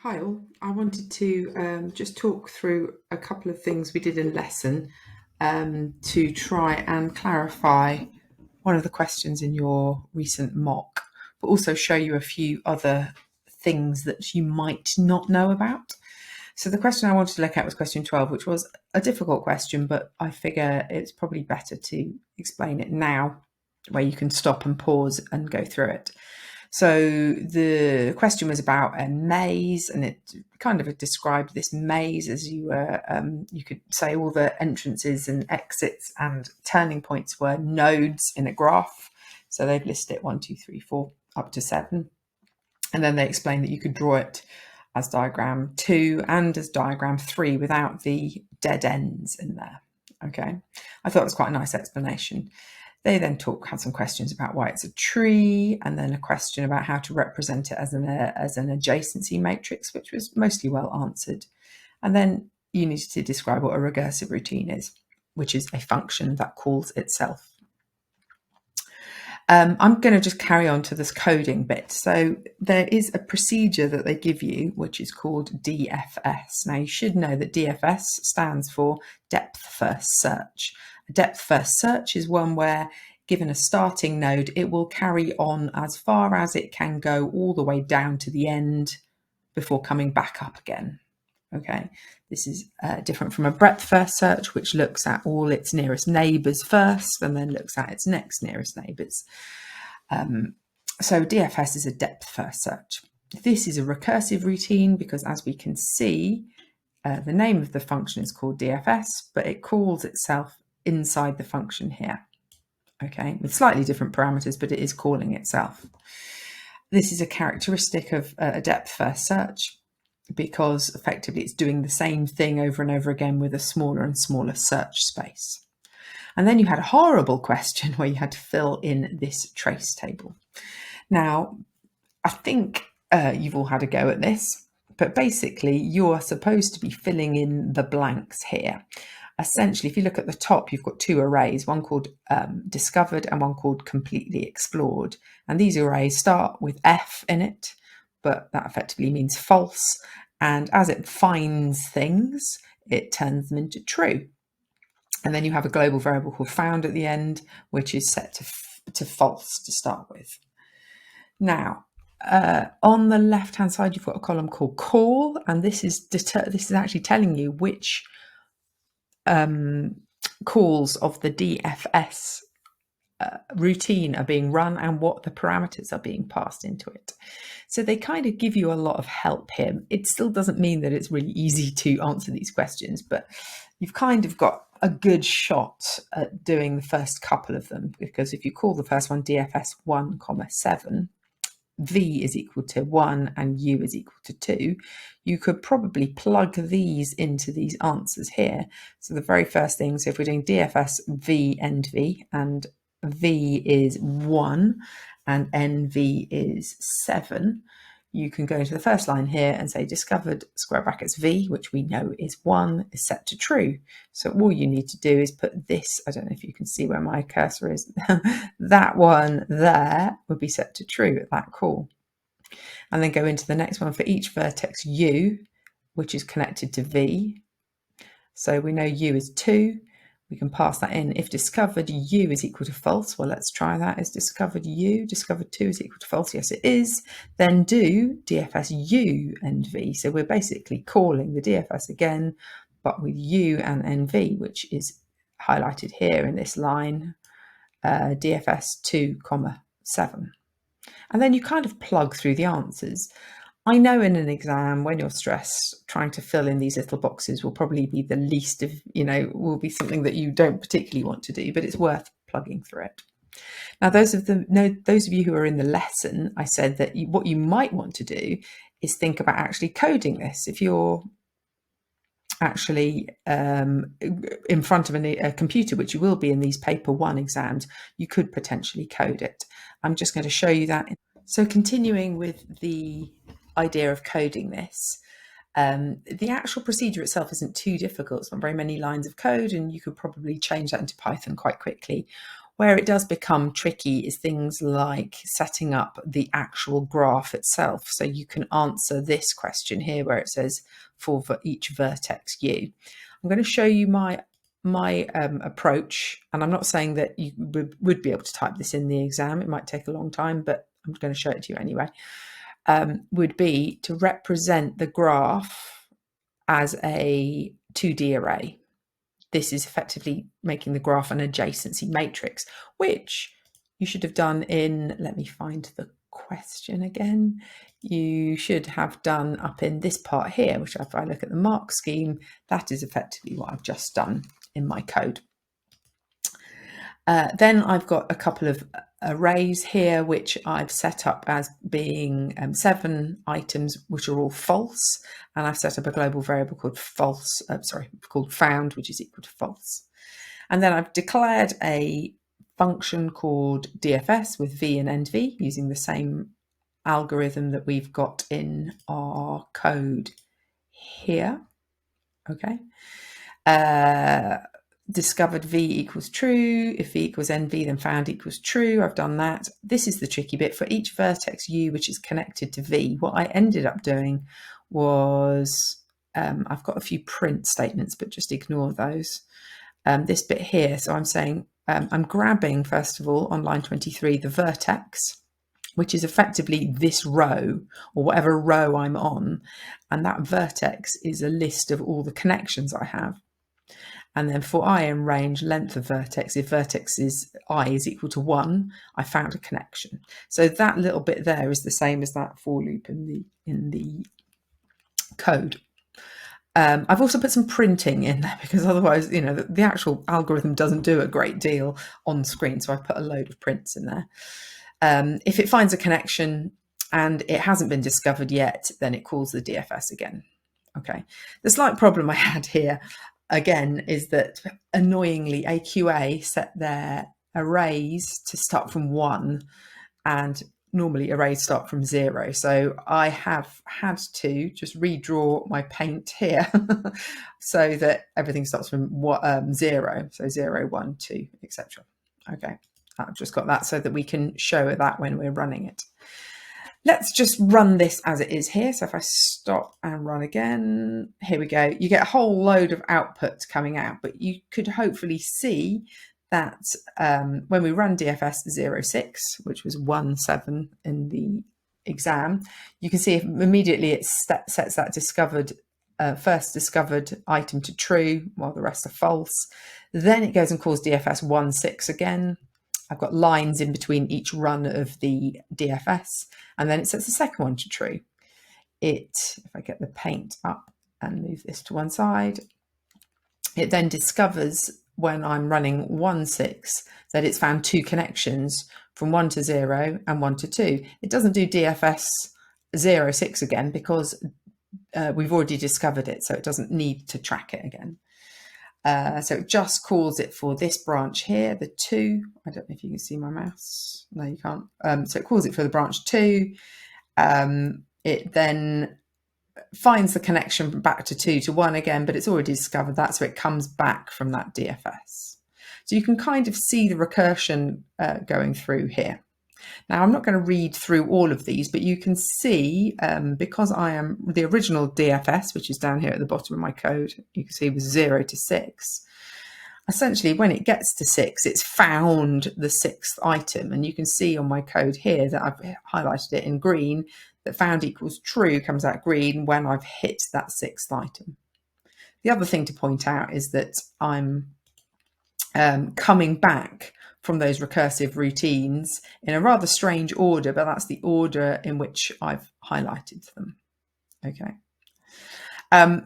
Hi all, I wanted to just talk through a couple of things we did in lesson to try and clarify one of the questions in your recent mock, but also show you a few other things that you might not know about. So the question I wanted to look at was question 12, which was a difficult question, but I figure it's probably better to explain it now, where you can stop and pause and go through it. So the question was about a maze, and it kind of described this maze as you were, you could say all the entrances and exits and turning points were nodes in a graph. So they've listed it 1, 2, 3, 4, up to 7. And then they explained that you could draw it as diagram 2 and as diagram 3 without the dead ends in there. Okay, I thought it was quite a nice explanation. They then had some questions about why it's a tree, and then a question about how to represent it as an adjacency matrix, which was mostly well answered. And then you needed to describe what a recursive routine is, which is a function that calls itself. I'm going to just carry on to this coding bit. So there is a procedure that they give you, which is called DFS. Now you should know that DFS stands for depth first search. A depth first search is one where, given a starting node, it will carry on as far as it can go all the way down to the end before coming back up again. Okay, this is different from a breadth first search, which looks at all its nearest neighbours first and then looks at its next nearest neighbours. So DFS is a depth first search. This is a recursive routine because, as we can see, the name of the function is called DFS, but it calls itself inside the function here. Okay, with slightly different parameters, but it is calling itself. This is a characteristic of a depth first search, because effectively it's doing the same thing over and over again with a smaller and smaller search space. And then you had a horrible question where you had to fill in this trace table. Now, I think you've all had a go at this, but basically you are supposed to be filling in the blanks here. Essentially, if you look at the top, you've got two arrays, one called discovered and one called completely explored. And these arrays start with F in it, but that effectively means false. And as it finds things, it turns them into true. And then you have a global variable called found at the end, which is set to false to start with. Now, on the left-hand side, you've got a column called call, and this is actually telling you which calls of the DFS routine are being run and what the parameters are being passed into it. So they kind of give you a lot of help here. It still doesn't mean that it's really easy to answer these questions, but you've kind of got a good shot at doing the first couple of them, because if you call the first one DFS 1, 7, V is equal to 1 and U is equal to 2, you could probably plug these into these answers here. So the very first thing, so if we're doing DFS V end V, and V is 1 and NV is 7, you can go into the first line here and say discovered square brackets V, which we know is 1, is set to true. So all you need to do is put this, I don't know if you can see where my cursor is, that one there would be set to true at that call. And then go into the next one for each vertex U, which is connected to V. So we know U is 2. We can pass that in. If discovered U is equal to false, well, let's try that. Is discovered U, discovered 2 is equal to false? Yes, it is. Then do DFS U and V. So we're basically calling the DFS again, but with U and NV, which is highlighted here in this line, DFS 2, 7. And then you kind of plug through the answers. I know in an exam, when you're stressed, trying to fill in these little boxes will probably be the least of, will be something that you don't particularly want to do, but it's worth plugging through it. Now, those of you who are in the lesson, I said that what you might want to do is think about actually coding this. If you're actually in front of a computer, which you will be in these paper 1 exams, you could potentially code it. I'm just going to show you that. So continuing with the idea of coding this, the actual procedure itself isn't too difficult. It's not very many lines of code, and you could probably change that into Python quite quickly. Where it does become tricky is things like setting up the actual graph itself. So you can answer this question here where it says for each vertex u. I'm going to show you my approach, and I'm not saying that you would be able to type this in the exam. It might take a long time, but I'm going to show it to you anyway. Would be to represent the graph as a 2D array. This is effectively making the graph an adjacency matrix, which you should have done in, let me find the question again, you should have done up in this part here, which if I look at the mark scheme, that is effectively what I've just done in my code. Then I've got a couple of arrays here, which I've set up as being 7 items, which are all false. And I've set up a global variable called called found, which is equal to false. And then I've declared a function called DFS with v and endv using the same algorithm that we've got in our code here. Okay. Discovered v equals true. If v equals nv, then found equals true. I've done that. This is the tricky bit. For each vertex u which is connected to v, what I ended up doing was, I've got a few print statements, but just ignore those. This bit here, so I'm saying, I'm grabbing, first of all, on line 23, the vertex, which is effectively this row, or whatever row I'm on, and that vertex is a list of all the connections I have. And then for I in range length of vertex, if vertex is I is equal to 1, I found a connection. So that little bit there is the same as that for loop in the code. I've also put some printing in there because otherwise, you know, the actual algorithm doesn't do a great deal on screen. So I've put a load of prints in there. If it finds a connection and it hasn't been discovered yet, then it calls the DFS again. Okay. The slight problem I had here again is that annoyingly AQA set their arrays to start from 1 and normally arrays start from 0. So I have had to just redraw my paint here so that everything starts from 0. So 0, 1, 2, etc. Okay, I've just got that so that we can show that when we're running it. Let's just run this as it is here. So if I stop and run again, here we go. You get a whole load of output coming out, but you could hopefully see that when we run DFS 06, which was 17 in the exam, you can see if immediately it sets that first discovered item to true while the rest are false. Then it goes and calls DFS 16 again. I've got lines in between each run of the DFS, and then it sets the second one to true. If I get the paint up and move this to one side, it then discovers when I'm running 16 that it's found 2 connections from 1 to 0 and 1 to 2. It doesn't do DFS 06 again because we've already discovered it, so it doesn't need to track it again. So it just calls it for this branch here, the 2. I don't know if you can see my mouse. No, you can't. So it calls it for the branch 2. It then finds the connection back to 2 to 1 again, but it's already discovered that, so it comes back from that DFS. So you can kind of see the recursion going through here. Now, I'm not going to read through all of these, but you can see, because I am the original DFS, which is down here at the bottom of my code, you can see was 0 to 6. Essentially, when it gets to 6, it's found the 6th item. And you can see on my code here that I've highlighted it in green, that found equals true comes out green when I've hit that 6th item. The other thing to point out is that I'm coming back from those recursive routines in a rather strange order, but that's the order in which I've highlighted them. Okay.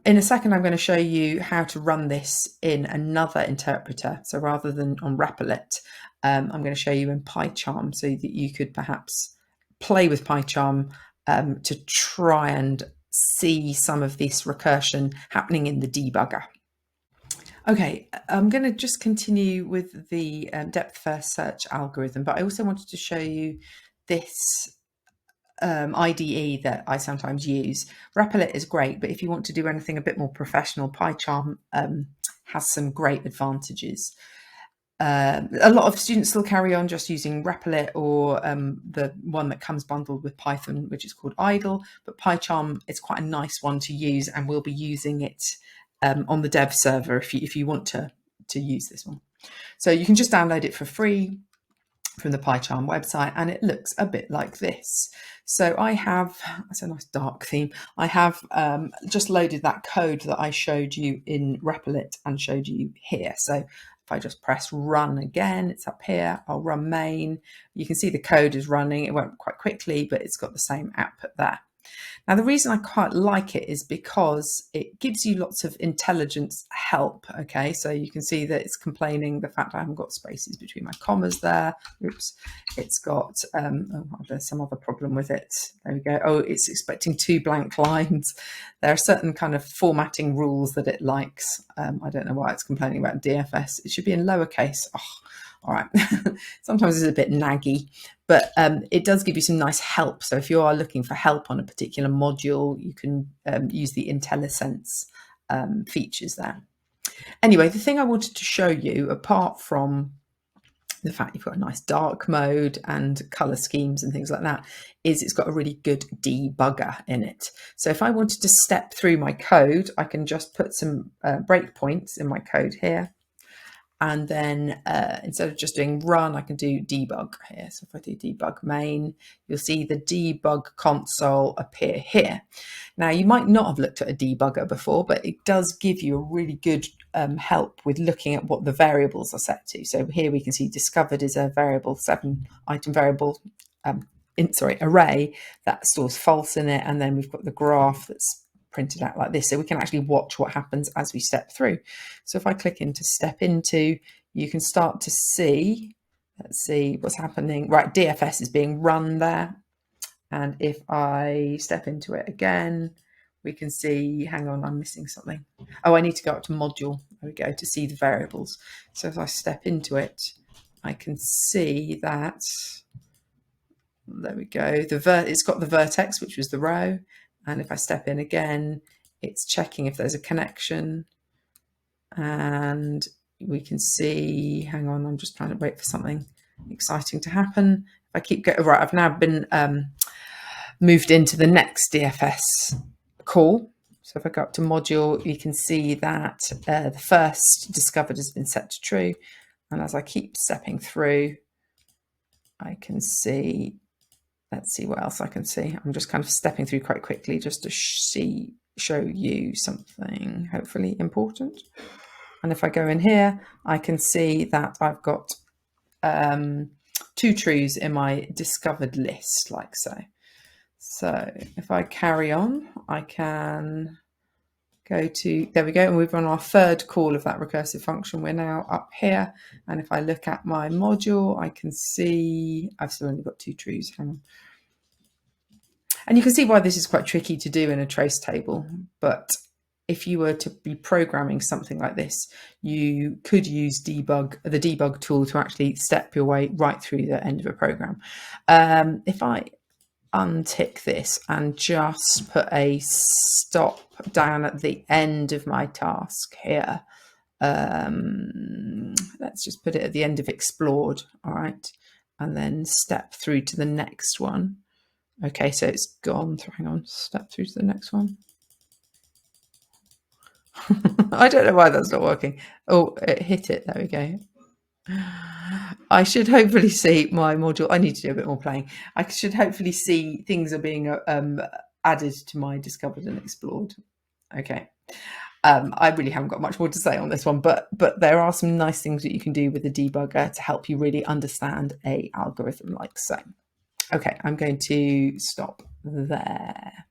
In a second, I'm going to show you how to run this in another interpreter. So rather than on Replit, I'm going to show you in PyCharm so that you could perhaps play with PyCharm to try and see some of this recursion happening in the debugger. Okay, I'm going to just continue with the depth first search algorithm, but I also wanted to show you this IDE that I sometimes use. Replit is great, but if you want to do anything a bit more professional, PyCharm has some great advantages. A lot of students still carry on just using Replit or the one that comes bundled with Python, which is called Idle. But PyCharm is quite a nice one to use, and we'll be using it on the dev server if you want to use this one. So you can just download it for free from the PyCharm website, and it looks a bit like this. So I have, that's a nice dark theme. I have just loaded that code that I showed you in Replit and showed you here. So if I just press run again, it's up here. I'll run main. You can see the code is running. It went quite quickly, but it's got the same output there. Now, the reason I quite like it is because it gives you lots of intelligence help. Okay, so you can see that it's complaining the fact I haven't got spaces between my commas there. Oops, it's got, there's some other problem with it. There we go. Oh, it's expecting 2 blank lines. There are certain kind of formatting rules that it likes. I don't know why it's complaining about DFS. It should be in lowercase. Oh, all right. Sometimes it's a bit naggy, but it does give you some nice help. So if you are looking for help on a particular module, you can use the IntelliSense features there. Anyway, the thing I wanted to show you, apart from the fact you've got a nice dark mode and color schemes and things like that, is it's got a really good debugger in it. So if I wanted to step through my code, I can just put some breakpoints in my code here. And then instead of just doing run, I can do debug here. So if I do debug main, you'll see the debug console appear here. Now, you might not have looked at a debugger before, but it does give you a really good help with looking at what the variables are set to. So here we can see discovered is a variable 7-item variable array that stores false in it. And then we've got the graph that's printed out like this, so we can actually watch what happens as we step through. So if I click into step into, you can start to see, let's see what's happening. Right, DFS is being run there. And if I step into it again, we can see, hang on, I'm missing something. Oh, I need to go up to module, there we go, to see the variables. So if I step into it, I can see that, there we go, it's got the vertex, which was the row. And if I step in again, it's checking if there's a connection. And we can see, hang on, I'm just trying to wait for something exciting to happen. If I keep going, right, I've now been moved into the next DFS call. So if I go up to module, you can see that the first discovered has been set to true. And as I keep stepping through, I can see, let's see what else I can see. I'm just kind of stepping through quite quickly just to show you something hopefully important. And if I go in here, I can see that I've got 2 trues in my discovered list, like so. So if I carry on, I can go to, there we go, and we've run our 3rd call of that recursive function. We're now up here, and if I look at my module, I can see I've still only got 2 trues. Hang on. And you can see why this is quite tricky to do in a trace table, but if you were to be programming something like this, you could use the debug tool to actually step your way right through the end of a program. If I untick this and just put a stop down at the end of my task here, let's just put it at the end of explored, all right, and then step through to the next one. Okay, so it's gone through, hang on, step through to the next one. I don't know why that's not working. Oh, it hit it, there we go. I should hopefully see my module. I need to do a bit more playing. I should hopefully see things are being added to my discovered and explored. Okay. I really haven't got much more to say on this one, but there are some nice things that you can do with the debugger to help you really understand a algorithm like so. Okay, I'm going to stop there.